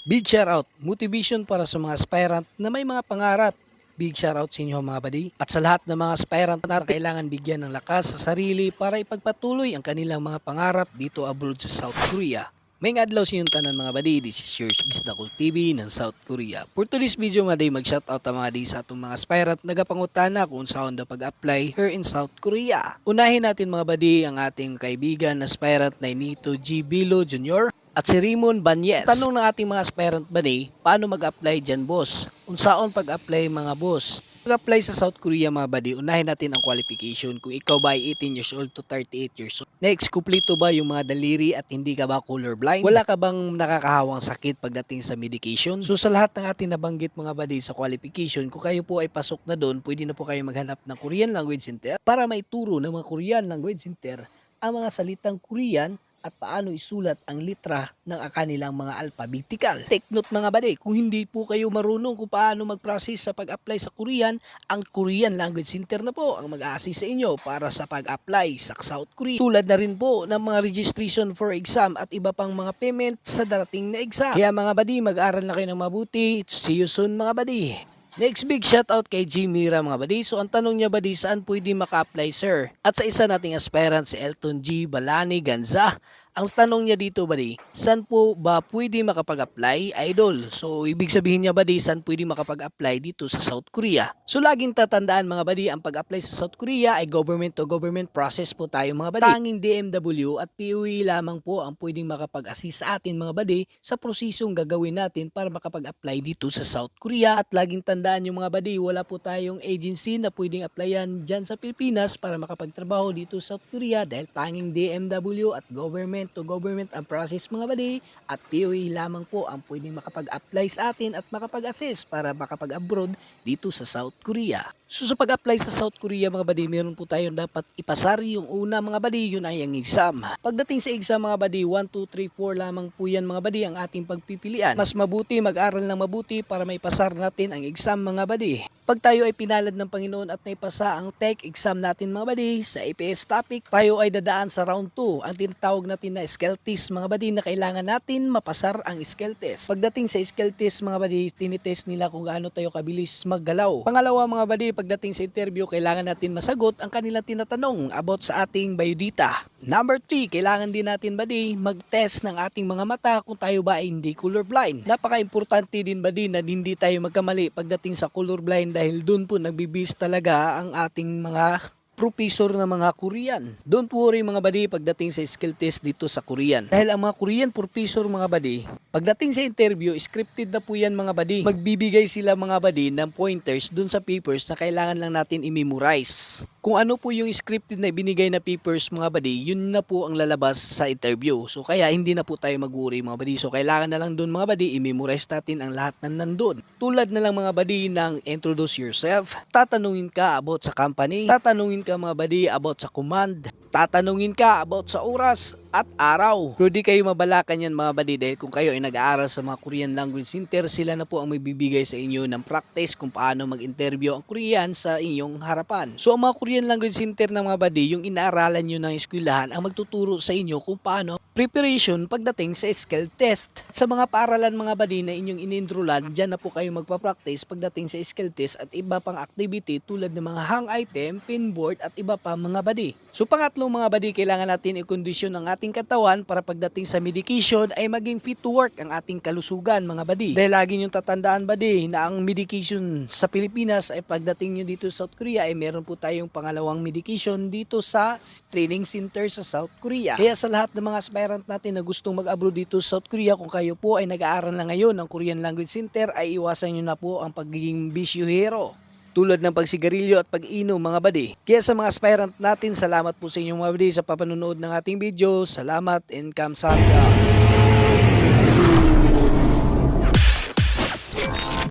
Big shoutout, motivation para sa mga aspirant na may mga pangarap. Big shoutout sa inyo mga buddy. At sa lahat ng mga aspirant na kailangan bigyan ng lakas sa sarili para ipagpatuloy ang kanilang mga pangarap dito abroad sa South Korea. May adlaw sa inyong tanan mga buddy, this is yours Bisdakol TV ng South Korea. For today's video mga day, mag-shoutout ang mga day sa atong mga aspirant nagapangutana kung saan daw pag-apply here in South Korea. Unahin natin mga buddy ang ating kaibigan na aspirant na Nito G. Bilo Jr. at si Raymond Banyes. Tanong ng ating mga aspirant buddy, paano mag-apply dyan boss? Unsaon pag-apply mga boss? Pag-apply sa South Korea mga buddy, unahin natin ang qualification kung ikaw ba ay 18 years old to 38 years old. Next, kumpleto ba yung mga daliri at hindi ka ba colorblind? Wala ka bang nakakahawang sakit pagdating sa medication? So sa lahat ng ating nabanggit mga buddy sa qualification, kung kayo po ay pasok na doon, pwede na po kayo maghanap ng Korean Language Center para maituro ng mga Korean Language Center ang mga salitang Korean at paano isulat ang litra ng kanilang mga alphabetical. Take note mga buddy, kung hindi po kayo marunong kung paano mag-process sa pag-apply sa Korean, ang Korean Language Center na po ang mag-a-assist sa inyo para sa pag-apply sa South Korea. Tulad na rin po ng mga registration for exam at iba pang mga payment sa darating na exam. Kaya mga buddy, mag-aral na kayo ng mabuti. See you soon mga buddy. Next big shoutout kay G. Mira mga buddy. So ang tanong niya buddy, saan pwede maka-apply sir? At sa isa nating aspirant si Elton G. Balani Ganza. Ang tanong niya dito buddy, saan po ba pwede makapag-apply idol? So ibig sabihin niya buddy, saan pwede makapag-apply dito sa South Korea? So laging tatandaan mga buddy, ang pag-apply sa South Korea ay government to government process po tayo mga buddy. Tanging DMW at PUE lamang po ang pwedeng makapag-assist sa atin mga buddy sa prosesong gagawin natin para makapag-apply dito sa South Korea. At laging tandaan yung mga buddy, wala po tayong agency na pwedeng applyan dyan sa Pilipinas para makapagtrabaho dito sa South Korea dahil tanging DMW at government to government ang process mga buddy at POE lamang po ang pwedeng makapag-apply sa atin at makapag-assist para makapag-abroad dito sa South Korea. So sa pag-apply sa South Korea mga buddy, meron po tayong dapat ipasar. Yung una mga buddy, yun ay ang exam. Pagdating sa exam mga buddy, 1, 2, 3, 4 lamang po yan mga buddy ang ating pagpipilian. Mas mabuti mag-aral ng mabuti para may pasar natin ang exam mga buddy. Pag tayo ay pinalad ng Panginoon at naipasa ang tech exam natin mga buddy sa APS topic, tayo ay dadaan sa round 2. Ang tinatawag natin na skill test mga buddy na kailangan natin mapasar ang skill test. Pagdating sa skill test mga buddy, tinitest nila kung gaano tayo kabilis maggalaw. Pangalawa mga buddy, pagdating sa interview, kailangan natin masagot ang kanilang tinatanong about sa ating biodata. Number 3, kailangan din natin buddy mag-test ng ating mga mata kung tayo ba ay hindi colorblind. Napaka-importante din buddy na hindi tayo magkamali pagdating sa colorblind dahil doon po nagbibis talaga ang ating mga professor na mga Korean. Don't worry mga buddy pagdating sa skill test dito sa Korean. Dahil ang mga Korean professor mga buddy, pagdating sa interview, scripted na po yan mga buddy. Magbibigay sila mga buddy ng pointers dun sa papers na kailangan lang natin i-memorize. Kung ano po yung scripted na ibinigay na papers mga buddy, yun na po ang lalabas sa interview. So kaya hindi na po tayo mag-worry mga buddy. So kailangan na lang dun mga buddy, i-memorize natin ang lahat ng nandun. Tulad na lang mga buddy ng introduce yourself, tatanungin ka about sa company, tatanungin ka mga buddy about sa command, tatanungin ka about sa oras at araw. Pero di kayo mabalakan yan mga buddy dahil kung kayo ay nag-aaral sa mga Korean Language Center, sila na po ang may bibigay sa inyo ng practice kung paano mag-interview ang Korean sa inyong harapan. So ang mga Korean Language Center ng mga buddy, yung inaaralan nyo ng eskwelahan ang magtuturo sa inyo kung paano preparation pagdating sa skill test. At sa mga paaralan mga buddy na inyong ininrolan, dyan na po kayo magpa-practice pagdating sa skill test at iba pang activity tulad ng mga hang item, pinboard at iba pa mga buddy. So pangatlong mga buddy, kailangan natin i-kondisyon ang ating katawan para pagdating sa medication ay maging fit to work ang ating kalusugan mga buddy. Dahil lagi nyo tatandaan buddy na ang medication sa Pilipinas ay pagdating nyo dito sa South Korea ay meron po tayong pangalawang medication dito sa training center sa South Korea. Kaya sa lahat ng mga aspirant natin na gustong mag-abroad dito sa South Korea, kung kayo po ay nag-aaral na ngayon ng Korean Language Center ay iwasan nyo na po ang pagiging bisyuhero tulad ng pagsigarilyo at pag-inom mga buddy. Kaya sa mga aspirant natin, salamat po sa inyong mga buddy sa papanonood ng ating video. Salamat and kamsahamnida.